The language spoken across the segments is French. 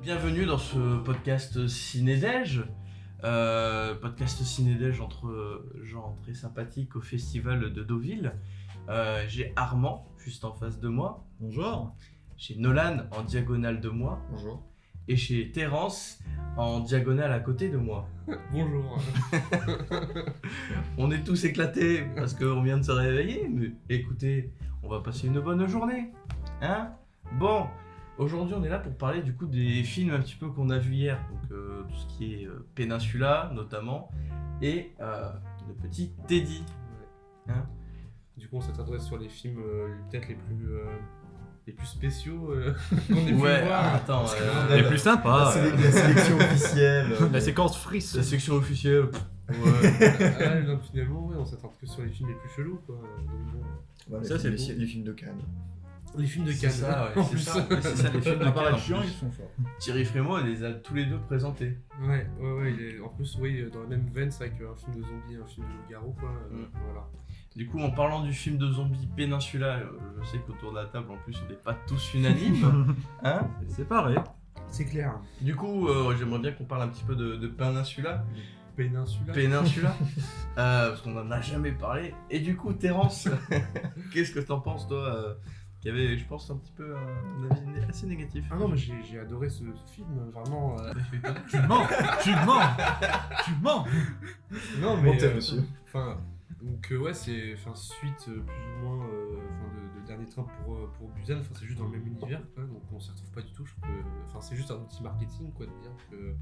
Bienvenue dans ce podcast Cinédège. Podcast Cinédège entre gens très sympathiques au festival de Deauville. J'ai Armand juste en face de moi. Bonjour. J'ai Nolan en diagonale de moi. Bonjour. Et j'ai Terence en diagonale à côté de moi. Bonjour. On est tous éclatés parce qu'on vient de se réveiller, mais écoutez, on va passer une bonne journée. Hein ? Bon, aujourd'hui on est là pour parler du coup des films un petit peu qu'on a vus hier. Donc tout ce qui est Peninsula notamment et le petit Teddy. Hein ? Du coup, on s'adresse sur les films peut-être les plus spéciaux qu'on ait pu Ouais, voir. attends, Les plus sympas. La sélection officielle. La séquence Friss. la section officielle. Ouais, non, finalement, ouais, on s'attarde que sur les films les plus chelous, quoi. Donc, bon. Voilà, Ça, c'est les films de Cannes. Les films de C'est Cannes. ça, ouais, en c'est plus. ça, c'est ça les films de À part Cannes, les en chiants, plus. ils sont forts. Thierry Frémaux les a tous les deux présentés. Ouais, en plus, oui, dans la même veine, c'est vrai qu'un film de zombie et un film de loup-garou, quoi. Voilà. Du coup, en parlant du film de zombie Peninsula, je sais qu'autour de la table, en plus, on n'est pas tous unanimes. Hein ? C'est pareil. C'est clair. Du coup, j'aimerais bien qu'on parle un petit peu de Peninsula. Peninsula. Parce qu'on n'en a jamais parlé. Et du coup, Terence, qu'est-ce que t'en penses, toi qui avait, je pense, un petit peu un avis assez négatif. Ah non, mais j'ai adoré ce film, vraiment. Tu mens. Non, Bon thème, monsieur. Enfin, donc ouais, c'est suite plus ou moins de Dernier Train pour Busan. Enfin, c'est juste dans le même univers, quoi, donc on s'y retrouve pas du tout. Je trouve que, enfin, c'est juste un outil marketing, quoi, de dire que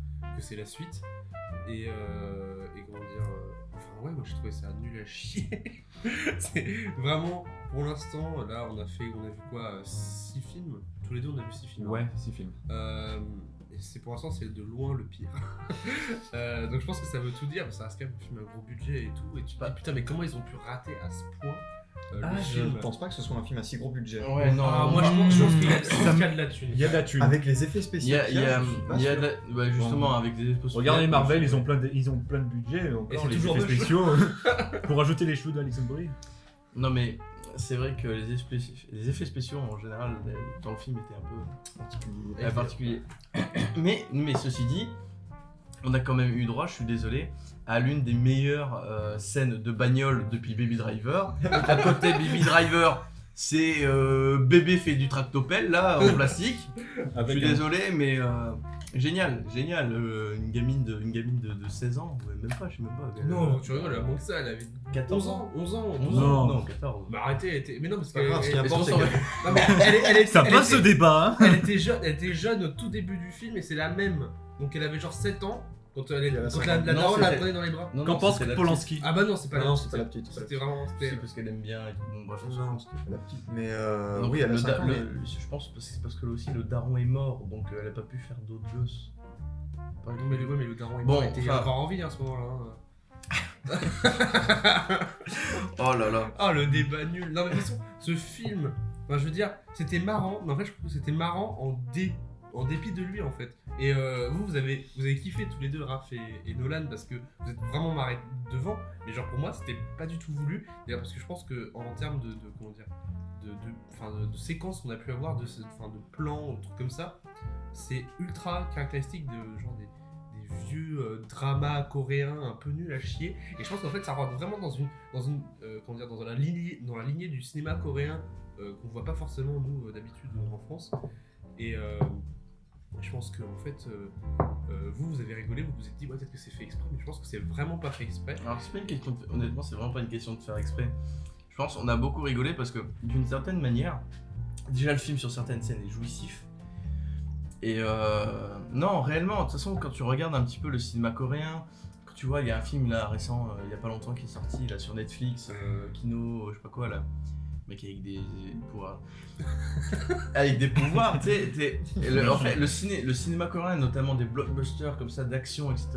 c'est la suite. Et comment dire, enfin ouais, moi j'ai trouvé ça nul à chier. C'est vraiment, pour l'instant, là on a vu quoi, 6 films. Tous les deux on a vu 6 films. Ouais, 6 films. Et c'est pour l'instant c'est de loin le pire. Donc je pense que ça veut tout dire, ça reste quand même un film à gros budget et tout. Et tu te dis putain, mais comment ils ont pu rater à ce point le Je film. ne pense pas que ce soit un film à si gros budget. Ouais, non. Ah, moi je pense qu'il y a de la thune. Il y a de la thune. Avec les effets Il spéciaux. y a, je suis pas il y a sûr. de la- ouais, justement, avec des expositions. Regardez Marvel, ils ont plein de budget. Et Encore c'est les toujours effets moche. spéciaux pour rajouter les cheveux d'Alison Brie. Non, mais c'est vrai que les effets spéciaux en général dans le film étaient un peu particuliers. Mais ceci dit, on a quand même eu droit, je suis désolé, à l'une des meilleures scènes de bagnole depuis Baby Driver. À côté Baby Driver, c'est bébé fait du tractopelle là en plastique. Je suis désolé, mais génial. Une gamine de 16 ans, ouais, même pas, je sais même pas. Non, tu rigoles, elle a moins que ça, elle avait 14 11 ans. 11 ans. 11 Non. ans. Non, 14. Bah arrêtez, elle était. Mais non, parce Pas grave, ce qui qu'elle. importe, c'est Non, que- Non, mais elle Ça passe ce débat, hein. Elle était jeune au tout début du film et c'est la même. Donc elle avait genre 7 ans quand Elle a la 50. daronne Non, la c'était- prenait dans les bras. Non, Qu'en non, pense c'était la Polanski? Ah bah non, c'est pas Non, la c'est pas la petite. C'était vraiment. petite. C'est parce qu'elle aime bien et tout. Bon, bref, on s'en Non, fout. c'était pas la petite. Mais Donc, oui, elle a 5 ans. mais- je pense que c'est parce que aussi le daron est mort, donc elle a pas pu faire d'autres gosses. Par Non, exemple. mais le daron Bon, était enfin- encore en vie à ce moment-là. Oh là là. Ah, le débat nul. Non, mais de toute façon, ce film, enfin, je veux dire, c'était marrant. Mais en fait, je trouve que c'était marrant en dépit de lui, en fait. Et vous avez kiffé tous les deux, Raph et Nolan, parce que vous êtes vraiment marrés devant. Mais genre, pour moi, c'était pas du tout voulu. D'ailleurs, parce que je pense que en termes de comment dire, de séquences qu'on a pu avoir, de plans, de trucs comme ça, c'est ultra caractéristique de genre des vieux dramas coréens un peu nuls à chier. Et je pense qu'en fait, ça rentre vraiment dans la lignée du cinéma coréen qu'on voit pas forcément nous d'habitude en France. Et je pense que en fait, vous avez rigolé, vous vous êtes dit ouais, peut-être que c'est fait exprès, mais je pense que c'est vraiment pas fait exprès. Alors c'est pas une question honnêtement, c'est vraiment pas une question de faire exprès. Je pense qu'on a beaucoup rigolé parce que d'une certaine manière, déjà le film sur certaines scènes est jouissif. Et non, réellement, de toute façon, quand tu regardes un petit peu le cinéma coréen, quand tu vois, il y a un film là récent, il y a pas longtemps qui est sorti là sur Netflix, Kino, je sais pas quoi là, mec avec des pouvoirs. Avec des pouvoirs, tu sais. En fait, le cinéma coréen, notamment des blockbusters comme ça d'action, etc.,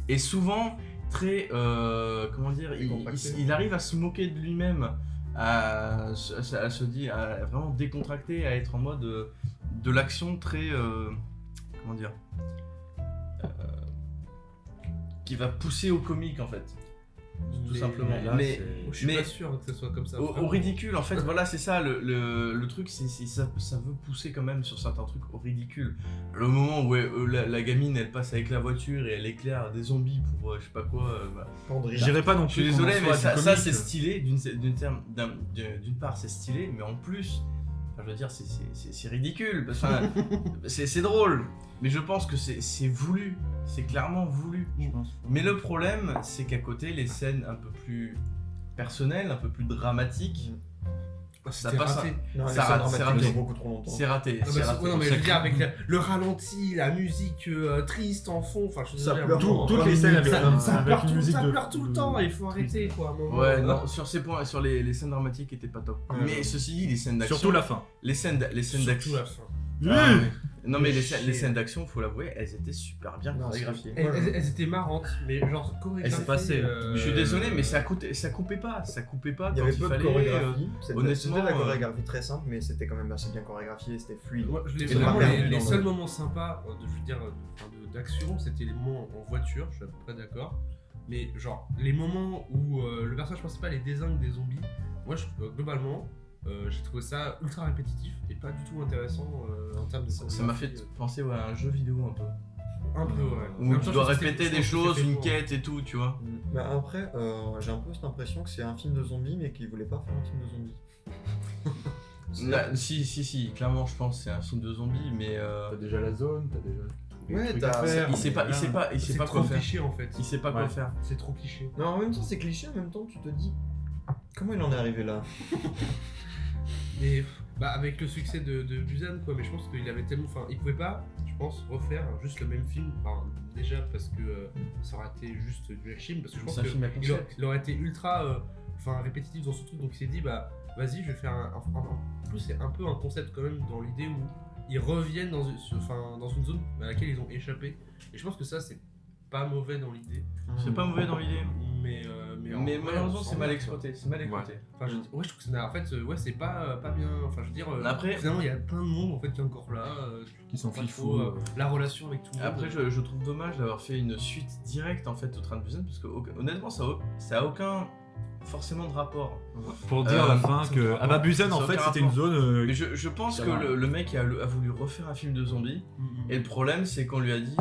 est souvent très, comment dire, il arrive à se moquer de lui-même, à se dire, à vraiment décontracter, à être en mode de l'action très, comment dire, qui va pousser au comique en fait. tout Mais- simplement. là, Mais c'est- Je suis Mais- pas sûr que ce soit comme ça. au vraiment. ridicule, en fait, voilà, c'est ça, le truc, ça veut pousser quand même sur certains trucs au ridicule. Le moment où la gamine, elle passe avec la voiture et elle éclaire des zombies pour je sais pas quoi, bah. Pandry. J'irai pas non Je suis plus. désolé, qu'on en mais soit du ça comics. c'est stylé, d'une part c'est stylé, mais en plus, enfin, je veux dire, c'est ridicule, enfin, c'est drôle, mais je pense que c'est voulu, c'est clairement voulu. Je pense. Mais le problème, c'est qu'à côté, les scènes un peu plus personnelles, un peu plus dramatiques, ça C'était passe. raté. Non, Ça les scènes rate, dramatiques c'est raté. durent beaucoup trop longtemps. C'est raté, Ah bah, c'est raté. ouais, non, mais je Ça veux dire, crée- avec le ralenti, la musique triste en fond, enfin, je Ça veux dire, pleure tout- Toutes les scènes avec ça avec pleure une tout, musique ça de- pleure tout le temps, il faut arrêter quoi. à un moment. Ouais, non, sur ces points, sur les scènes dramatiques étaient pas top. Ouais, Mais ouais. ceci dit, les scènes d'action. Surtout la fin. Les scènes Surtout d'action. la fin. Ah, mais- Non, mais les Chier. scènes d'action, faut l'avouer, elles étaient super bien Non, chorégraphiées. Elles étaient marrantes, mais genre chorégraphiées. s'est passées. Je suis désolé, mais ça coupait pas. Ça coupait pas Il y quand avait il peu de fallait. chorégraphie. C'était honnêtement, de la chorégraphie très simple, mais c'était quand même assez bien chorégraphié, c'était fluide. Moi, je l'ai C'est vraiment pas les, perdu les dans seuls le- moments sympas, je veux dire, d'action, c'était les moments en voiture, je suis à peu près d'accord. Mais genre, les moments où le personnage principal est désingue des zombies, moi, globalement, j'ai trouvé ça ultra répétitif et pas du tout intéressant en termes de Ça m'a fait penser ouais, à un jeu vidéo un peu. un peu, ouais. Mais en Où même tu temps, dois je pense que répéter c'est- des je pense que choses, c'est fait une pour. quête et tout, tu vois. Bah après, j'ai un peu cette impression que c'est un film de zombies, mais qu'ils voulaient pas faire un film de zombies. Si, clairement, je pense que c'est un film de zombies, mais T'as déjà la zone, t'as déjà tous les Ouais, trucs t'as- à faire. il sait pas C'est quoi trop faire. cliché en fait. Il sait pas quoi Ouais. faire. C'est trop cliché. Non, en même temps, c'est cliché, en même temps, tu te dis comment il en est arrivé là. Mais bah, avec le succès de Busan, quoi, mais je pense qu'il avait tellement. Enfin, il pouvait pas, je pense, refaire juste le même film. Enfin, déjà parce que ça aurait été juste du action, parce que je pense C'est un film à qu'il concept. aurait été ultra répétitif dans ce truc, donc il s'est dit, bah vas-y, je vais faire en plus, c'est un peu un concept quand même dans l'idée où ils reviennent dans une zone à laquelle ils ont échappé. Et je pense que ça, c'est pas mauvais dans l'idée. C'est pas mauvais dans l'idée. Mais, en Mais vrai, malheureusement, on c'est s'en mal va, exploité. C'est mal exploité. Enfin, je trouve que c'est en fait, ouais, c'est pas bien. Enfin, je veux dire, Après- finalement, il y a plein de monde en fait qui est encore là, Qui s'en pas fichent trop, fou. la relation avec tout le monde. Après, je trouve dommage d'avoir fait une suite directe en fait au Train de Busan parce que honnêtement, ça a aucun forcément de rapport. Pour dire à la fin ça que. me Ah bah Busan ça en a fait aucun c'était une rapport. zone. Mais je pense Ça que va. le mec a voulu refaire un film de zombies et le problème c'est qu'on lui a dit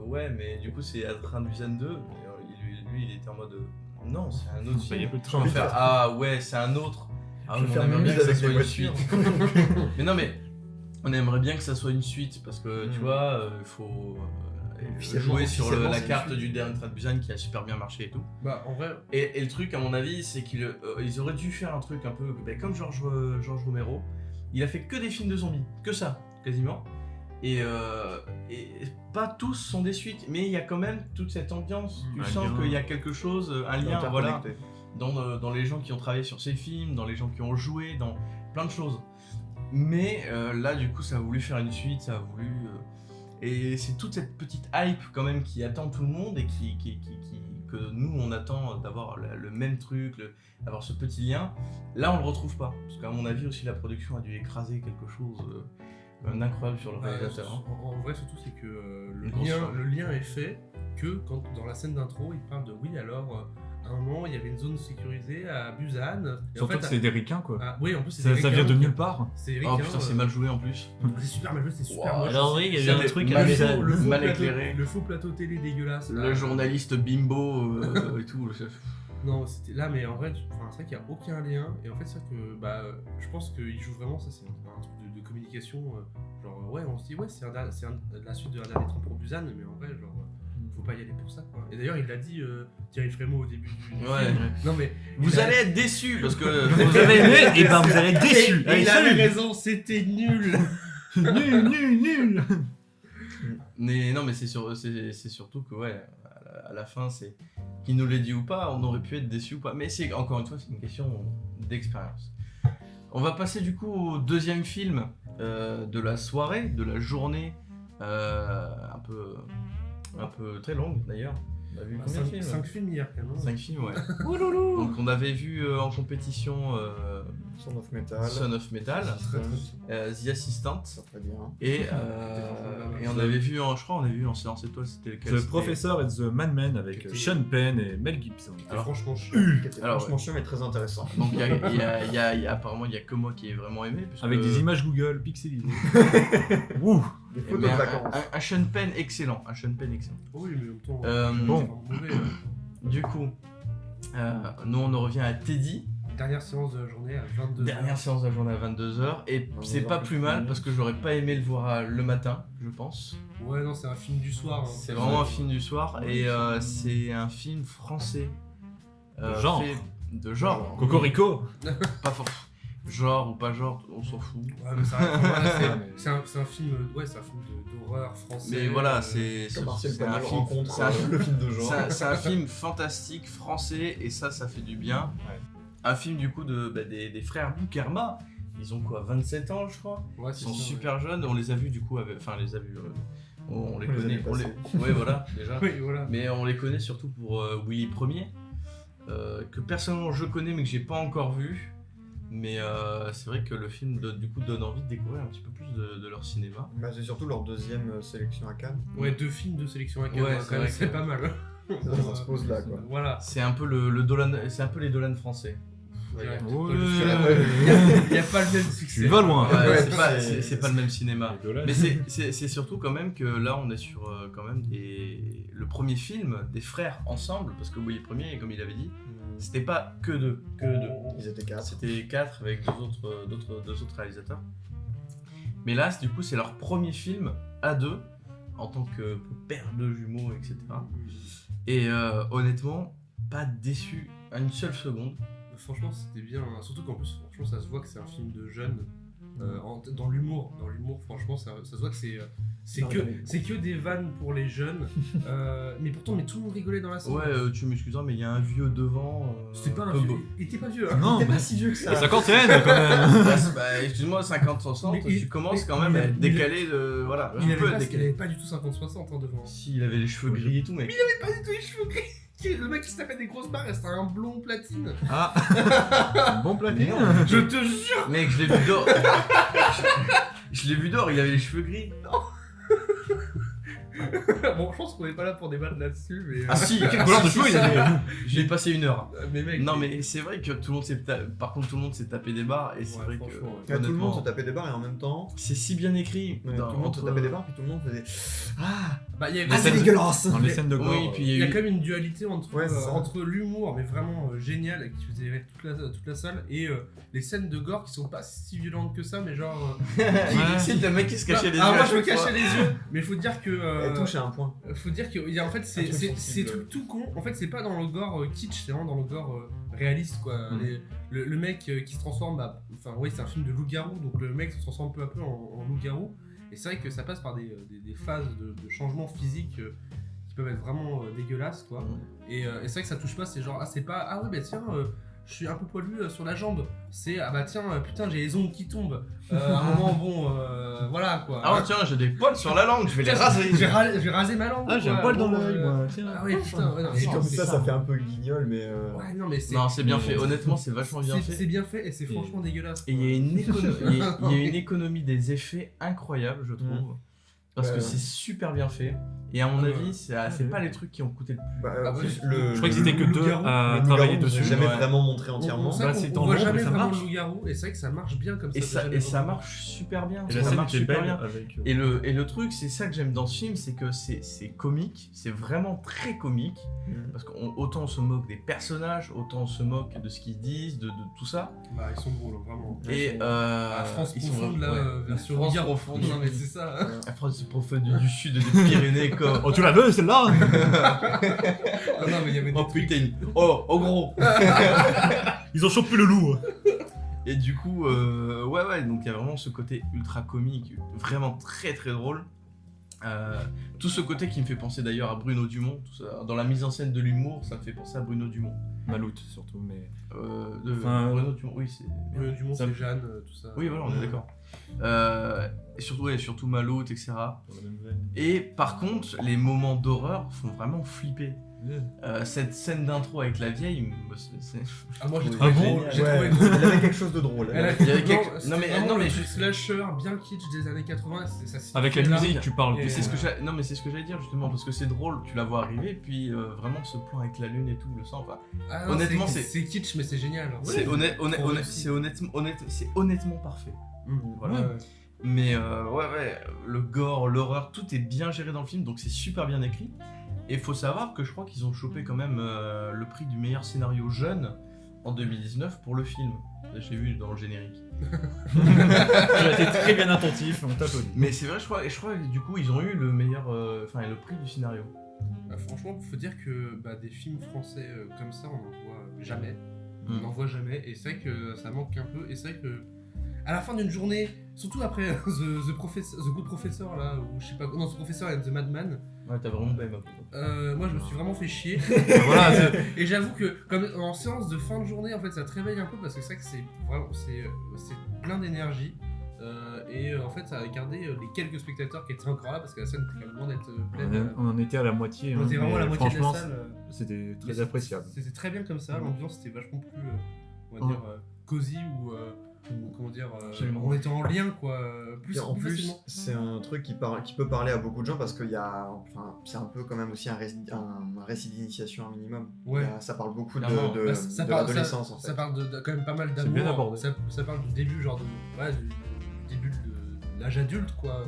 ouais mais du coup c'est Train de Busan 2 et lui il était en mode non c'est un autre Bah, il y a film. peu de On temps. va faire ah ouais c'est un autre. Ah Je oui, vais mais faire on aimerait mes bien que ça mises soit une avec suite. les Mais non mais on aimerait bien que ça soit une suite parce que tu Mm. vois il faut jouer sur officiellement, la c'est une carte suite. du dernier Train de Busan qui a super bien marché et tout. Bah, en vrai, Et le truc, à mon avis, c'est qu'ils auraient dû faire un truc un peu comme George Romero. Il a fait que des films de zombies, que ça, quasiment. Et pas tous sont des suites, mais il y a quand même toute cette ambiance. Tu Un sens lien. qu'il y a quelque chose, un lien, voilà, Interconnecté. dans les gens qui ont travaillé sur ces films, dans les gens qui ont joué, dans plein de choses. Mais là, du coup, ça a voulu faire une suite, ça a voulu. Et c'est toute cette petite hype quand même qui attend tout le monde et que nous on attend d'avoir le même truc, d'avoir ce petit lien. Là on le retrouve pas, parce qu'à mon avis aussi la production a dû écraser quelque chose d'incroyable sur le réalisateur. hein. en vrai, surtout, c'est que Une grosse soirée. le lien est fait que quand dans la scène d'intro, il parle de oui, alors à un moment, il y avait une zone sécurisée à Busan. Et Surtout que c'est des ricains quoi. oui, en plus, c'est Ça des vient ricains, de nulle part. C'est Oh ricain, putain c'est mal joué en plus. C'est super mal joué, c'est super Wow. moche. Alors oui, il y a eu C'était un truc mal à éclairé. Busan. le faux mal plateau, éclairé. le faux plateau télé dégueulasse. Le journaliste bimbo et tout. Non, c'était là, mais en vrai, c'est vrai qu'il n'y a aucun lien. Et en fait, c'est vrai que je pense qu'il joue vraiment, ça c'est un truc de communication. Genre, ouais, on se dit, ouais, c'est la suite de Un Dernier Train pour Busan, mais en vrai, genre, faut pas y aller pour ça, quoi. Et d'ailleurs, il l'a dit, Thierry Frémaux au début du Ouais. film. Non, mais. Vous il a- allez être déçus parce que Vous avez aimé et ben vous allez être déçus. Et Allez il avait salut. raison, c'était nul. Nul. Mais non, mais c'est surtout que, ouais, à la fin, c'est qu'il nous l'ait dit ou pas, on aurait pu être déçu ou pas. Mais c'est encore une fois, c'est une question d'expérience. On va passer du coup au deuxième film de la soirée, de la journée, un peu très longue d'ailleurs. On a vu combien de films 5 films hier quand même. 5 films, ouais. Donc on avait vu en compétition Son of Metal. Son of Metal, Très, très bien. The Assistant, Ça très bien. et on avait vu je crois on avait vu en séance étoile, c'était lequel? The C'était- Professor and the Madman avec C'était- Sean Penn et Mel Gibson. Alors, franchement, Qui était Alors, franchement chiant mais très intéressant. Donc apparemment il y a que moi qui ai vraiment aimé. Parce Avec que- des images Google pixelisées. Ouh. Des mais photos de vacances. un Sean Penn excellent, un Sean Penn excellent. oui, mais en même temps, bon. c'est vraiment mauvais. Du coup, nous on en revient à Teddy. Dernière séance de la journée à 22h. Dernière séance de la journée à 22h. Et c'est pas plus mal parce que j'aurais pas aimé le voir le matin, je pense. Ouais, non, c'est un film du soir. Hein. C'est vraiment un film du soir et c'est un film français. De genre. De genre. Cocorico. Pas fort. Genre ou pas genre, on s'en fout. Ouais, mais ça reste- voilà, c'est un film, ouais, c'est un film d'horreur français. Mais voilà, c'est Comme Marcel c'est un Pagnol film. rencontre c'est un- le film de genre. C'est un film fantastique français et ça fait du bien. Ouais. Un film du coup des frères Boukerma. Ils ont quoi, 27 ans je crois. Ouais, Ils c'est sont ça, super jeunes. On les a vus du coup, enfin on les a vus. On les On les a connaît. vus passer. Ouais voilà déjà. ouais. Oui, voilà. Mais on les connaît surtout pour Willy Ier, que personnellement je connais mais que j'ai pas encore vu. Mais c'est vrai que le film donne envie de découvrir un petit peu plus de leur cinéma. Bah, c'est surtout leur deuxième sélection à Cannes. Ouais, 2 films de sélection à Cannes, Ouais, hein, c'est quand même, vrai c'est que- pas mal. Ça se pose là, quoi. Voilà. C'est un peu le Dolan, c'est un peu les Dolan français. Ouais, Ouais. Ouais. Il n'y a pas le même succès. Tu vas loin. Ouais, Ouais, c'est pas le même cinéma. Dolan. Mais c'est surtout quand même que là on est sur quand même le premier film des frères ensemble, parce que Willy Ier, comme il avait dit, c'était pas que deux. Ils étaient 4. C'était 4 avec deux autres réalisateurs. Mais là, du coup, c'est leur premier film à deux, en tant que père de jumeaux, etc. Et honnêtement, pas déçu à une seule seconde. Franchement, c'était bien. Surtout qu'en plus, franchement, ça se voit que c'est un film de jeunes. Dans l'humour, franchement, ça se voit que c'est que des vannes pour les jeunes. Mais pourtant, tout le monde rigolait dans la salle. Ouais, tu m'excuseras, mais il y a un vieux devant. C'était pas un peu vieux. beau. Il était pas vieux. Hein. Non, T'es mais pas si vieux que ça. la cinquantaine quand même. Bah, excuse-moi, 50-60, Mais tu commences quand même mais- à être décalé de. Voilà, Il tu avait peux pas, être il décalé. avait pas du tout 50-60 hein, devant. Si, il avait les cheveux gris et tout, mec. Pas du tout les cheveux gris. Le mec qui se tapait des grosses barres, c'était un blond platine. Ah. Bon platine. Je te jure. Mec, je l'ai vu dehors. Je l'ai vu dehors, il avait les cheveux gris. Bon, je pense qu'on est pas là pour débattre là-dessus, mais. Ah si, Quelle couleur de si, cheveux si, il avait. J'ai passé 1 heure. Mais mec. Non mais c'est vrai que tout le monde par contre tout le monde s'est tapé des barres et c'est Ouais, vrai que franchement, ouais. Tout le monde honnêtement, se tapait des barres et en même temps. c'est si bien écrit. Tout le dans- monde se entre- tapait des barres puis tout le monde faisait. Ah, Bah, il y avait Ah, c'est scènes- dégueulasse. Dans les scènes de gore. Oui, puis il Il y y a a eu quand même une dualité entre, Ouais, c'est ça. entre l'humour, mais vraiment génial, qui faisait rire toute la salle, et les scènes de gore qui sont pas si violentes que ça, mais genre. C'est le mec qui se cachait les yeux. Ah, à moi je me chaque fois. cachais les yeux, mais faut dire que. Elle touche à un point. Faut dire que en fait Un c'est truc c'est sensible. truc tout con. En fait c'est pas dans le gore kitsch, c'est vraiment dans le gore réaliste quoi. Mm. Le mec qui se transforme, enfin oui c'est un film de loup-garou, donc le mec se transforme peu à peu en loup-garou. Et c'est vrai que ça passe par des phases de changement physique qui peuvent être vraiment dégueulasses quoi. Et c'est vrai que ça touche pas, c'est genre ah c'est pas ah ouais bah tiens je suis un peu poilu sur la jambe. C'est ah bah tiens putain j'ai les ongles qui tombent. À un moment bon voilà quoi. Ah ouais, tiens, j'ai des poils sur la langue, je vais les raser. Je vais raser ma langue. Ah, j'ai un quoi. poil dans Bon, l'œil, moi. Tiens. Ah ouais putain ouais, non, Et non, comme c'est ça fait un peu guignol, mais. Ouais non mais c'est. Non, c'est bien fait. Honnêtement, c'est vachement bien C'est fait. bien fait et c'est franchement dégueulasse. Et il y a une il y a une économie des effets incroyable, je trouve. Parce que Ouais. c'est super bien fait. Et à mon Ouais. avis, c'est pas les trucs qui ont coûté le plus. Bah, Ah, en ouais. plus, Je crois qu'ils étaient que le deux loup-garou, à le travailler loup-garou, dessus. j'ai jamais ouais. vraiment montré entièrement. C'est Bah, vrai c'est qu'on en voit long, jamais mais ça vraiment marche. le loup-garou et c'est vrai que ça marche bien comme ça. Et t'as jamais ça vraiment- marche super bien. Et la ça scène marche était super belle bien. avec. Et le truc, c'est ça que j'aime dans ce film, c'est que c'est comique, c'est vraiment très comique. Parce qu'autant on se moque des personnages, autant on se moque de ce qu'ils disent, de tout ça. Bah ils sont drôles hein, vraiment. Et À France ils sont profonde là, ouais, version France loup-garou. profonde. Non mais c'est ça. hein. La France profonde du sud des Pyrénées, quoi. Oh, tu la veux celle-là? Ah non mais il y avait des Oh trucs. putain, oh gros. Ils ont chopé le loup. Et du coup, ouais, donc il y a vraiment ce côté ultra comique, vraiment très très drôle. Tout ce côté qui me fait penser d'ailleurs à Bruno Dumont, tout ça, dans la mise en scène de l'humour, ça me fait penser à Bruno Dumont. Maloute surtout, mais. Enfin, Bruno Dumont, oui, c'est. Dumont Ça- c'est Jeanne tout ça. Oui, voilà, on est d'accord. Et surtout Maloute, etc. Dans la même veine. Et par contre, les moments d'horreur font vraiment flipper. Cette scène d'intro avec la vieille, Ah, moi j'ai Oui. trouvé Ah bon génial. J'ai Ouais, trouvé il avait quelque chose de drôle. Elle a Il y avait non, quelque- c'était non, mais- vraiment non, mais le je- slasher bien kitsch des années 80. Ça se Avec la situe là. musique, tu parles. Et Mais c'est ce que non mais c'est ce que j'allais dire justement parce que c'est drôle, tu la vois arriver puis vraiment ce plan avec la lune et tout, le sang, enfin, Ah non, honnêtement, c'est kitsch, mais c'est génial. c'est trop réussi. c'est honnêtement parfait. Mhm. Voilà. Ouais. Mais ouais, le gore, l'horreur, tout est bien géré dans le film, donc c'est super bien écrit. Et faut savoir que je crois qu'ils ont chopé quand même le prix du meilleur scénario jeune en 2019 pour le film. J'ai vu dans le générique. Tu as été très bien attentif, on t'applaudit. Mais c'est vrai, je crois que du coup ils ont eu le meilleur, le prix du scénario. Bah, franchement, faut dire que des films français comme ça, on n'en voit jamais. Mm. On n'en voit jamais, et c'est vrai que ça manque un peu. Et c'est vrai que à la fin d'une journée, surtout après The Good Professor là, ou je sais pas, non, The Professor and the Madman, Ouais, t'as vraiment pas aimé. moi je me suis vraiment fait chier. Voilà, Et j'avoue que comme en séance de fin de journée, en fait, ça te réveille un peu parce que c'est vrai que c'est vraiment c'est plein d'énergie. Et en fait, ça a gardé les quelques spectateurs qui étaient encore là parce que la scène était quand même loin d'être pleine. on en était à la moitié. On hein, était vraiment à la mais moitié de la franchement, salle. c'était Mais très appréciable. C'était très bien comme ça, l'ambiance était vachement plus, on va dire, cosy ou comment dire, Absolument. on était en lien quoi, Et en plus, facilement. c'est un truc qui peut parler à beaucoup de gens parce qu'il y a, c'est un peu quand même aussi un récit d'initiation un minimum. Ouais. Ça parle beaucoup Clairement. de, Bah, ça de parle- l'adolescence en fait. Ça parle quand même pas mal C'est d'amour. bien abordé. Ça parle du début, genre du début de l'âge adulte quoi.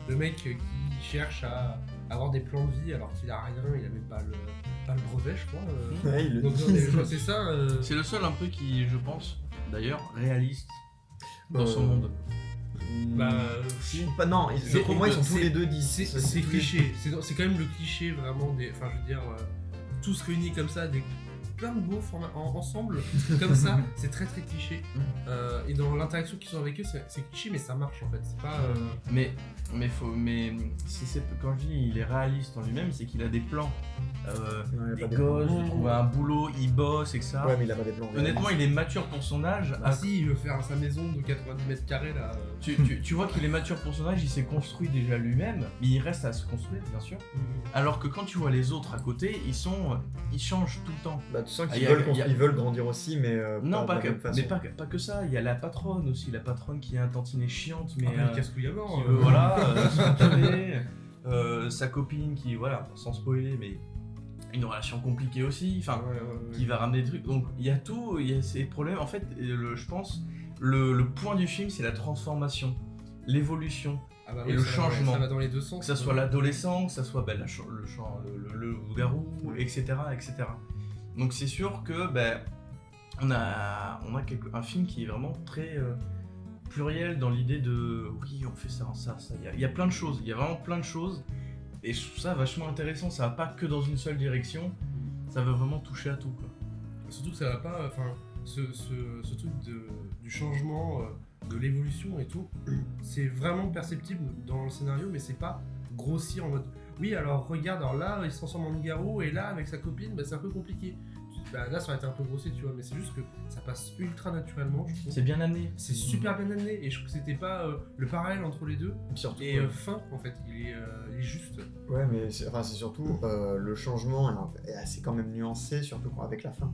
Le mec qui cherche à avoir des plans de vie alors qu'il a rien, il a même pas le brevet, je crois. Ouais, il le Donc dit. c'est ça. C'est le seul un peu qui, je pense, d'ailleurs, réaliste dans son Euh, monde. Non, pour moi ils sont tous c'est- les deux dits. C'est cliché, c'est quand même le cliché vraiment des. Enfin, je veux dire, tous réunis comme ça, plein de beaux formats ensemble, comme ça, c'est très très cliché. Et dans l'interaction qu'ils ont avec eux, c'est cliché, mais ça marche en fait. C'est pas. Mais si c'est quand je dis il est réaliste en lui-même, c'est qu'il a des plans. Des gosses, de trouver un boulot, il bosse, etc. Ouais, mais il a pas des plans. Honnêtement, il est mature pour son âge. Ah si, il veut faire sa maison de 90 mètres carrés là. Tu vois qu'il est mature pour son âge, il s'est construit déjà lui-même, mais il reste à se construire, bien sûr. Alors que quand tu vois les autres à côté, ils changent tout le temps. Bah, tu sens Ah, qu'ils y a- veulent, y a- ils veulent grandir aussi, mais Non, pas pas de que, la même façon. mais pas que ça. Il y a la patronne aussi, la patronne qui est un tantinet chiante, mais Mais casse-couille à mort. qui veut, voilà, se motiver. Sa copine qui, voilà, sans spoiler, mais une relation compliquée aussi. Enfin, qui va ramener des trucs. Donc il y a tout, il y a ces problèmes. En fait, je pense, le point du film, c'est la transformation, l'évolution. Ah bah et oui, le ça va- changement. Ça va dans les deux sens. Que ça soit l'adolescent, que ça soit le loup-garou, etc., etc. Donc c'est sûr que on a un film qui est vraiment très pluriel dans l'idée de oui, on fait ça. Il y a plein de choses, il y a vraiment plein de choses. Et je trouve ça vachement intéressant, ça va pas que dans une seule direction, ça va vraiment toucher à tout, quoi. Surtout que ça va pas, enfin, ce truc du changement, de l'évolution et tout, c'est vraiment perceptible dans le scénario, mais c'est pas grossir en mode oui, alors regarde, alors là il se transforme en loup-garou et là avec sa copine, c'est un peu compliqué. Là ça aurait été un peu grossier, tu vois, mais c'est juste que ça passe ultra naturellement, je trouve. C'est bien amené. C'est super bien amené et je trouve que c'était pas le parallèle entre les deux Surtout, et fin en fait, il est juste. ouais, mais c'est surtout le changement est assez quand même nuancé, surtout avec la fin.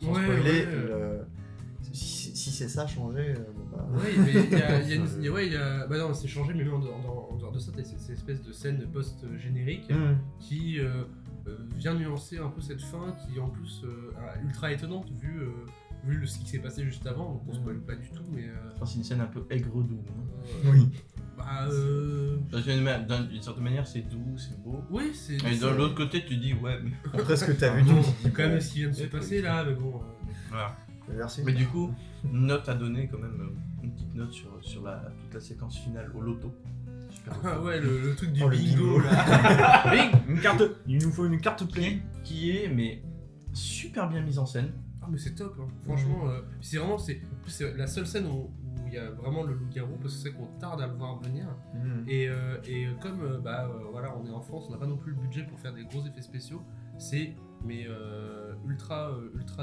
Sans Ouais, spoiler, ouais. si c'est ça changer, Oui, mais il y a bah non, c'est changé, mais même en dehors de ça, t'as cette espèce de scène post-générique qui vient nuancer un peu cette fin qui en plus est ultra étonnante vu ce qui s'est passé juste avant, donc on spoil pas du tout, mais C'est une scène un peu aigre-doux. Oui. D'une certaine manière, c'est doux, c'est beau. Oui, c'est. Et de l'autre côté, tu dis ouais, mais Après ce que t'as vu, Bon, tu dis quand même ce qui vient de se passer là, mais bon. voilà. Merci. Mais du coup, note à donner quand même, une petite note sur toute la séquence finale au loto. Super. Ah ouais, le truc du Oh, le bingo bingo. là. Une carte. Il nous faut une carte pleine. qui est mais super bien mise en scène. Ah mais c'est top, hein. Franchement, c'est vraiment c'est la seule scène où il y a vraiment le loup-garou parce que c'est qu'on tarde à le voir venir. Et comme voilà, on est en France, on n'a pas non plus le budget pour faire des gros effets spéciaux, c'est mais ultra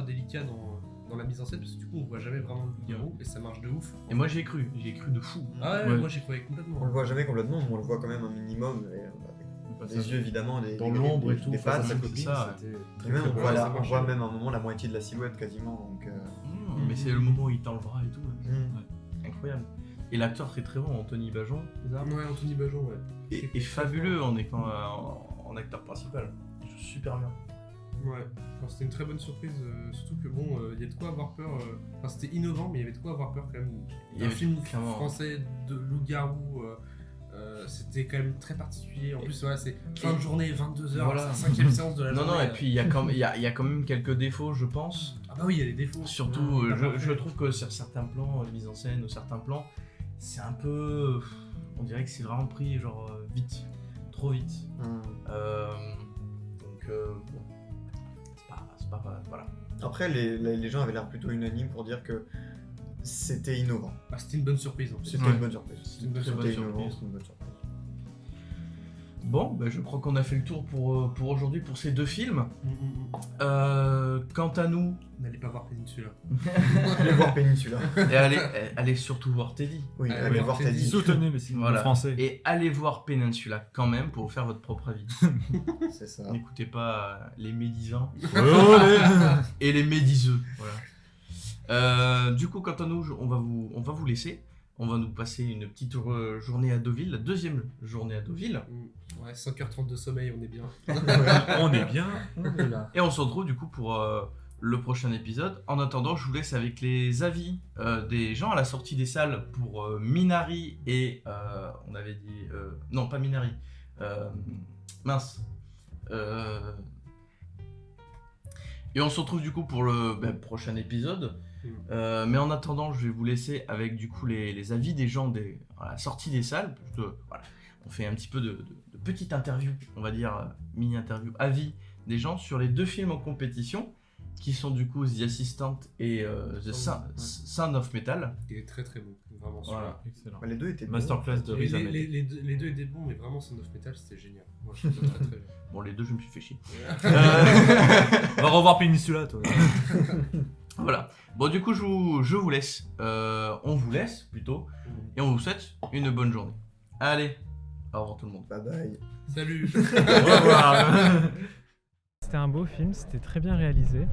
délicat dans la mise en scène parce que du coup on voit jamais vraiment le loup-garou et ça marche de ouf. Et moi j'y ai cru de fou. Ah ouais, Ouais. moi j'y croyais complètement. On le voit jamais complètement, mais on le voit quand même un minimum. Les yeux évidemment, dans l'ombre et tout, des face à pattes. sa copine, ça, Et même on voit, ça on marche. voit même à un moment la moitié de la silhouette quasiment. Donc, Mais c'est le moment où il tend le bras et tout. mm. Incroyable. Et l'acteur c'est très bon, Anthony Bajon, c'est ça Ouais, Anthony Bajon, ouais. Et fabuleux en étant en acteur principal. Il joue super bien. Ouais, enfin, c'était une très bonne surprise, surtout que bon, il y a de quoi avoir peur. Enfin, c'était innovant, mais il y avait de quoi avoir peur quand même. Il y Un avait film clairement- français de loup-garou, c'était quand même très particulier. En plus, voilà, c'est fin de journée, 22h, Voilà. c'est la 5ème séance de la Non, journée. non, et puis il y a quand même quelques défauts, je pense. Ah bah oui, il y a des défauts. Surtout, Ah, je trouve que sur certains plans, mise en scène ou certains plans, c'est un peu. On dirait que c'est vraiment pris genre vite, trop vite. Donc, bon, c'est pas. Voilà. Après, les gens avaient l'air plutôt unanimes pour dire que c'était innovant. Ah, c'était une bonne surprise en fait. C'était Ouais. une bonne surprise. C'était une bonne Très bonne C'était surprise. innovant, c'était une bonne surprise. Bon, ben, je crois qu'on a fait le tour pour aujourd'hui pour ces deux films. Quant à nous, N'allez pas voir Peninsula. Allez voir Peninsula. et allez surtout voir Teddy. Oui, Allez allez voir voir Teddy. Teddy. Soutenez le cinéma Voilà. français. Et allez voir Peninsula quand même pour vous faire votre propre avis. C'est ça. N'écoutez pas les médisants Olé. et les médiseux. Voilà. Du coup, quant à nous, on va vous laisser. On va nous passer une petite journée à Deauville, la deuxième journée à Deauville. Ouais, 5h30 de sommeil, on est bien. On est bien, on est là. Et on se retrouve du coup pour le prochain épisode. En attendant, je vous laisse avec les avis des gens à la sortie des salles pour Minari et on avait dit non pas Minari, mince. Et on se retrouve du coup pour le prochain épisode. Mais en attendant, je vais vous laisser avec du coup les avis des gens à la sortie des salles. Parce que, voilà, on fait un petit peu de petite interview, on va dire mini-interview, avis des gens sur les deux films en compétition, qui sont du coup The Assistant et The Sound of Metal. Il est très très bon, vraiment super. Voilà. Excellent. Les deux étaient bons. Masterclass de Les, Riz les, Ahmed. les deux étaient bons, mais vraiment Sound of Metal c'était génial. Moi je trouve ça très très bien. Bon, les deux, je me suis fait chier. On va revoir Peninsula, toi. Voilà. Bon, du coup, je vous laisse. On vous laisse plutôt. Et on vous souhaite une bonne journée. Allez, au revoir tout le monde. Bye bye. Salut. Au revoir. C'était un beau film, c'était très bien réalisé.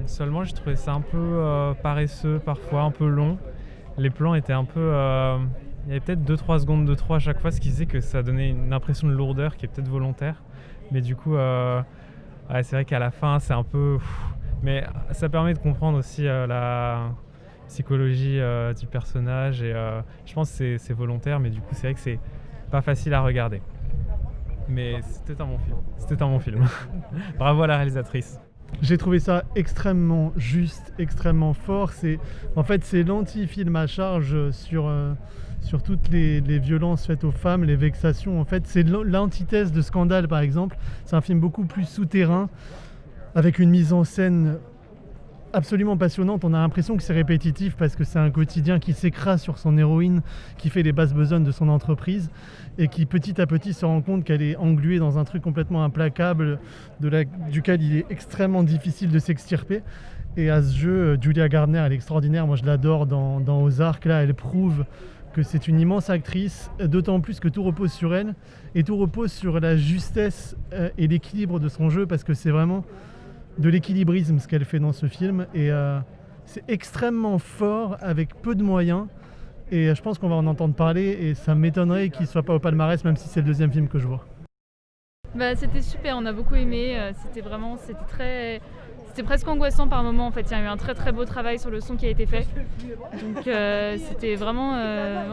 Seulement, j'ai trouvé ça un peu paresseux, parfois un peu long. Les plans étaient un peu... il y avait peut-être 2-3 secondes de trop à chaque fois, ce qui faisait que ça donnait une impression de lourdeur qui est peut-être volontaire. Mais du coup, ouais, c'est vrai qu'à la fin, c'est un peu... Mais ça permet de comprendre aussi la psychologie du personnage. Et je pense que c'est volontaire, mais du coup, c'est vrai que c'est pas facile à regarder. Mais c'était un bon film. C'était un bon film. Bravo à la réalisatrice. J'ai trouvé ça extrêmement juste, extrêmement fort. En fait, c'est l'anti-film à charge sur toutes les violences faites aux femmes, les vexations. En fait, c'est l'antithèse de Scandale, par exemple. C'est un film beaucoup plus souterrain, avec une mise en scène absolument passionnante. On a l'impression que c'est répétitif parce que c'est un quotidien qui s'écrase sur son héroïne, qui fait les basses besognes de son entreprise et qui petit à petit se rend compte qu'elle est engluée dans un truc complètement implacable duquel il est extrêmement difficile de s'extirper. Et à ce jeu, Julia Gardner, elle est extraordinaire. Moi, je l'adore dans Ozark. Là, elle prouve que c'est une immense actrice, d'autant plus que tout repose sur elle et tout repose sur la justesse et l'équilibre de son jeu, parce que c'est vraiment de l'équilibrisme ce qu'elle fait dans ce film, et c'est extrêmement fort avec peu de moyens, et je pense qu'on va en entendre parler et ça m'étonnerait qu'il soit pas au palmarès, même si c'est le deuxième film que je vois. Bah, c'était super, on a beaucoup aimé, c'était presque angoissant par moments en fait. Il y a eu un très très beau travail sur le son qui a été fait, donc c'était vraiment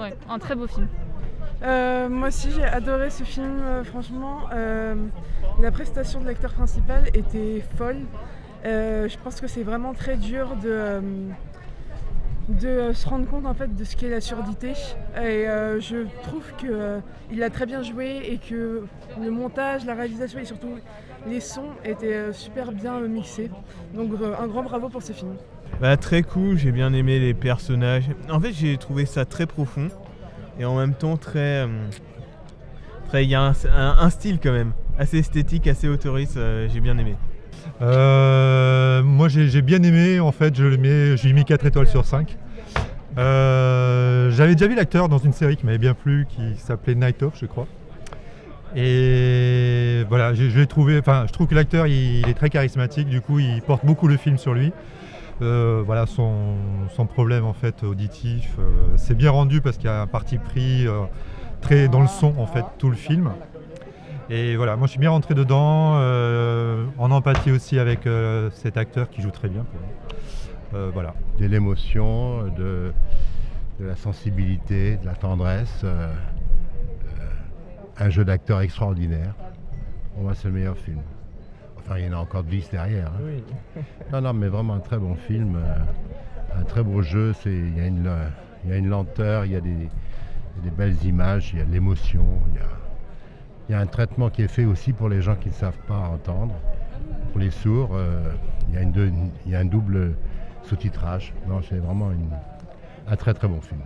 ouais, un très beau film. Moi aussi j'ai adoré ce film, franchement. La prestation de l'acteur principal était folle. Je pense que c'est vraiment très dur de se rendre compte en fait de ce qu'est la surdité. Et je trouve qu'il a très bien joué et que le montage, la réalisation et surtout les sons étaient super bien mixés. Donc un grand bravo pour ce film. Bah, très cool, j'ai bien aimé les personnages. En fait, j'ai trouvé ça très profond et en même temps très il y a un style quand même assez esthétique, assez autoriste. J'ai bien aimé. Moi j'ai bien aimé, en fait j'ai mis 4 étoiles sur 5. J'avais déjà vu l'acteur dans une série qui m'avait bien plu, qui s'appelait Night Of, je crois. Et voilà, je trouve que l'acteur il est très charismatique, du coup il porte beaucoup le film sur lui. Voilà, son problème en fait auditif, c'est bien rendu parce qu'il y a un parti pris très dans le son en fait tout le film. Et voilà, moi je suis bien rentré dedans, en empathie aussi avec cet acteur qui joue très bien pour moi. Voilà. De l'émotion, de la sensibilité, de la tendresse, un jeu d'acteur extraordinaire. Pour moi c'est le meilleur film. Enfin il y en a encore 10 derrière. Hein. Oui. Non mais vraiment un très bon film, un très beau jeu, il y a une lenteur, il y a des belles images, il y a de l'émotion, il y a un traitement qui est fait aussi pour les gens qui ne savent pas entendre. Pour les sourds, il y a un double sous-titrage. Non, c'est vraiment un très très bon film.